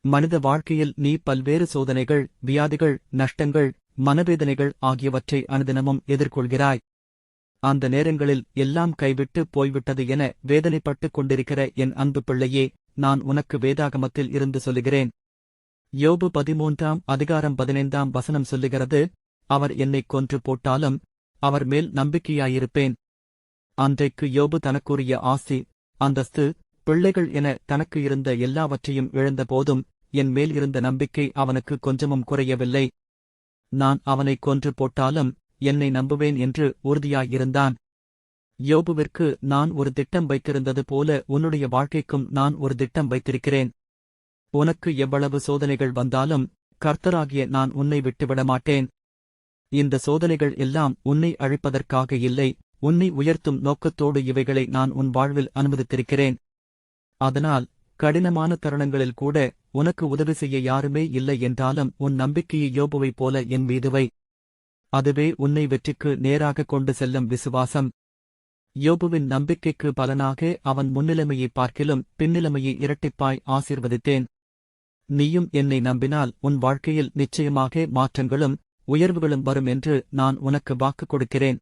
மனித வாழ்க்கையில் நீ பல்வேறு சோதனைகள், வியாதிகள், நஷ்டங்கள், மனவேதனைகள் ஆகியவற்றை அனுதினமும் எதிர்கொள்கிறாய். அந்த நேரங்களில் எல்லாம் கைவிட்டு போய்விட்டது என வேதனைப்பட்டுக் கொண்டிருக்கிற என் அன்பு பிள்ளையே, நான் உனக்கு வேதாகமத்தில் இருந்து சொல்லுகிறேன். யோபு 13:15 சொல்லுகிறது, அவர் என்னைக் கொன்று போட்டாலும் அவர் மேல் நம்பிக்கையாயிருப்பேன். அன்றைக்கு யோபு தனக்குரிய ஆசி, அந்தஸ்து, பிள்ளைகள் என தனக்கு இருந்த எல்லாவற்றையும் இழந்தபோதும் என் மேல் இருந்த நம்பிக்கை அவனுக்கு கொஞ்சமும் குறையவில்லை. நான் அவனைக் கொன்று போட்டாலும் என்னை நம்புவேன் என்று உறுதியாயிருந்தான். யோபுவிற்கு நான் ஒரு திட்டம் வைத்திருந்தது போல உன்னுடைய வாழ்க்கைக்கும் நான் ஒரு திட்டம் வைத்திருக்கிறேன். உனக்கு எவ்வளவு சோதனைகள் வந்தாலும் கர்த்தராகிய நான் உன்னை விட்டுவிடமாட்டேன். இந்த சோதனைகள் எல்லாம் உன்னை அழிப்பதற்காக இல்லை, உன்னை உயர்த்தும் நோக்கத்தோடு இவைகளை நான் உன் வாழ்வில் அனுமதித்திருக்கிறேன். அதனால் கடினமான தருணங்களில் கூட உனக்கு உதவி செய்ய யாருமே இல்லை என்றாலும் உன் நம்பிக்கையை யோபுவைப் போல என் மீது வை. அதுவே உன்னை வெற்றிக்கு நேராக கொண்டு செல்லும் விசுவாசம். யோபுவின் நம்பிக்கைக்கு பலனாக அவன் முன்னிலைமையை பார்க்கிலும் பின்னிலைமையை இரட்டிப்பாய் ஆசீர்வதித்தேன். நீயும் என்னை நம்பினால் உன் வாழ்க்கையில் நிச்சயமாக மாற்றங்களும் உயர்வுகளும் வரும் என்று நான் உனக்கு வாக்கு கொடுக்கிறேன்.